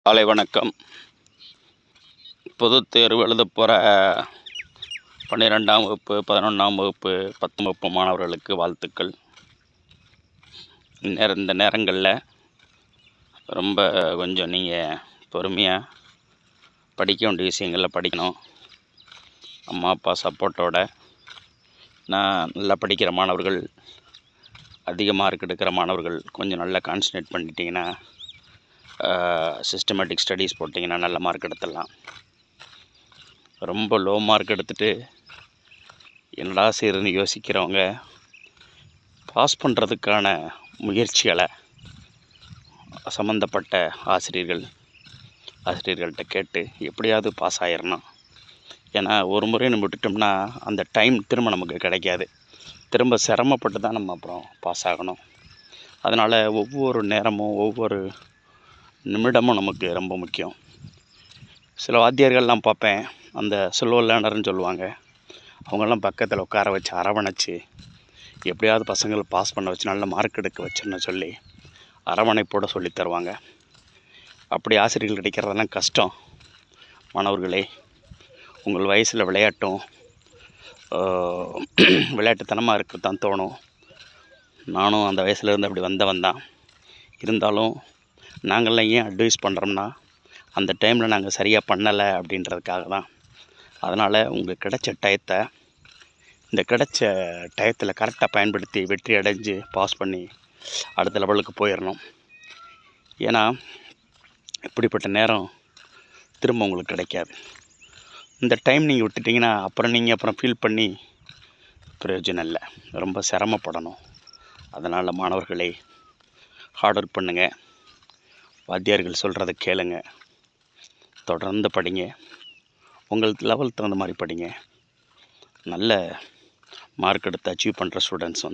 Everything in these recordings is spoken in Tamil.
காலை வணக்கம். பொதுத் தேர்வு எழுதப் போகிற 12ஆம் வகுப்பு, 11ஆம் வகுப்பு, 10ஆம் வகுப்பு மாணவர்களுக்கு வாழ்த்துக்கள். இந்த நேரங்களில் ரொம்ப கொஞ்சம் நீங்கள் பொறுமையாக படிக்க வேண்டிய விஷயங்களில் படிக்கணும். அம்மா அப்பா சப்போர்ட்டோட. நான் நல்லா படிக்கிற மாணவர்கள், அதிக மார்க் எடுக்கிற மாணவர்கள் கொஞ்சம் நல்லா கான்சன்ட்ரேட் பண்ணிட்டீங்கன்னா, சிஸ்டமேட்டிக் ஸ்டடீஸ் போட்டிங்கன்னா நல்ல மார்க் எடுத்துடலாம். ரொம்ப லோ மார்க் எடுத்துகிட்டு என்னடா செய்யறதுன்னு யோசிக்கிறவங்க பாஸ் பண்ணுறதுக்கான முயற்சிகளை சம்மந்தப்பட்ட ஆசிரியர்கள்ட்ட கேட்டு எப்படியாவது பாஸ் ஆகிடணும். ஏன்னா ஒரு முறை நம்ம விட்டுட்டோம்னா அந்த டைம் திரும்ப நமக்கு கிடைக்காது. திரும்ப சிரமப்பட்டு தான் நம்ம அப்புறம் பாஸ் ஆகணும். அதனால் ஒவ்வொரு நேரமும் ஒவ்வொரு நிமிடமும் நமக்கு ரொம்ப முக்கியம். சில வாத்தியார்கள்லாம் பார்ப்பேன், அந்த ஸ்லோ லேர்னர்னு சொல்லுவாங்க. அவங்கெல்லாம் பக்கத்தில் உட்கார வச்சு அரவணைச்சு எப்படியாவது பசங்களை பாஸ் பண்ண வச்சு நல்ல மார்க் எடுக்க வச்சுன்னு சொல்லி அரவணைப்போடு சொல்லி தருவாங்க. அப்படி ஆசிரியர்கள் கிடைக்கிறதெல்லாம் கஷ்டம். மாணவர்களே, உங்கள் வயசில் விளையாட்டுத்தனமாக இருக்க தான் தோணும். நானும் அந்த வயசில் இருந்து அப்படி வந்தவன் தான். இருந்தாலும் நாங்கள்லாம் ஏன் அட்வைஸ் பண்ணுறோம்னா, அந்த டைமில் நாங்கள் சரியாக பண்ணலை அப்படின்றதுக்காக தான். அதனால் உங்களுக்கு கிடைச்ச டயத்தில் கரெக்டாக பயன்படுத்தி வெற்றி அடைஞ்சு பாஸ் பண்ணி அடுத்த லெவலுக்கு போயிடணும். ஏன்னா இப்படிப்பட்ட நேரம் திரும்ப உங்களுக்கு கிடைக்காது. இந்த டைம் நீங்கள் விட்டுட்டிங்கன்னா அப்புறம் ஃபீல் பண்ணி பிரயோஜனம் இல்லை, ரொம்ப சிரமப்படணும். அதனால் மாணவர்களே, ஹார்ட் ஒர்க் பண்ணுங்கள், வாத்தியார்கள் சொல்கிறத கேளுங்க, தொடர்ந்து படிங்க, உங்களுக்கு லெவல் தகுந்த மாதிரி படிங்க. நல்ல மார்க் எடுத்து அச்சீவ் பண்ணுற ஸ்டூடெண்ட்ஸ்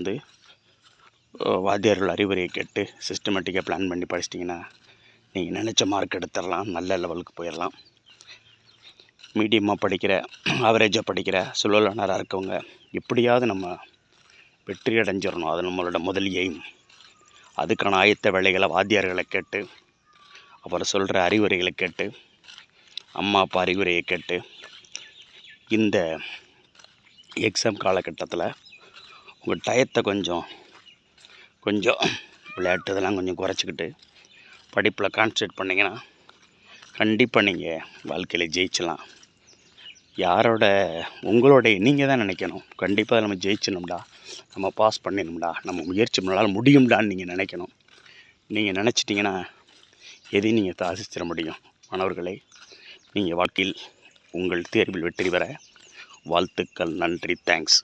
வாத்தியார்கள் அறிவுரையை கேட்டு சிஸ்டமேட்டிக்காக பிளான் பண்ணி படிச்சிட்டிங்கன்னா நீங்கள் நினச்ச மார்க் எடுத்துடலாம், நல்ல லெவலுக்கு போயிடலாம். மீடியமாக படிக்கிற, ஆவரேஜாக படிக்கிற, ஸ்லோ லேர்னராக இருக்கவங்க எப்படியாவது நம்ம வெற்றி அடைஞ்சிடணும். அது நம்மளோட முதல் எய்ம். அதுக்கான ஆயத்த வேலைகளை வாத்தியார்களை கேட்டு, அவர் சொல்கிற அறிவுரைகளை கேட்டு, அம்மா அப்பா அறிவுரையை கேட்டு, இந்த எக்ஸாம் காலகட்டத்தில் உங்கள் டயத்தை கொஞ்சம் விளையாட்டு இதெல்லாம் கொஞ்சம் குறைச்சிக்கிட்டு படிப்பில் கான்சன்ட்ரேட் பண்ணிங்கன்னா கண்டிப்பாக நீங்கள் வாழ்க்கையில் ஜெயிச்சலாம். உங்களோடைய நீங்கள் தான் நினைக்கணும், கண்டிப்பாக நம்ம ஜெயிச்சணும்டா, நம்ம பாஸ் பண்ணிடணும்டா, நம்ம முயற்சி பண்ணாலும் முடியும்டான்னு நீங்கள் நினைக்கணும். நீங்கள் நினச்சிட்டிங்கன்னா எதையும் நீங்கள் சாதிச்சிட முடியும். மாணவர்களே, நீங்கள் வாழ்க்கையில் உங்கள் தேர்வில் வெற்றி பெற வாழ்த்துக்கள். நன்றி. தேங்க்ஸ்.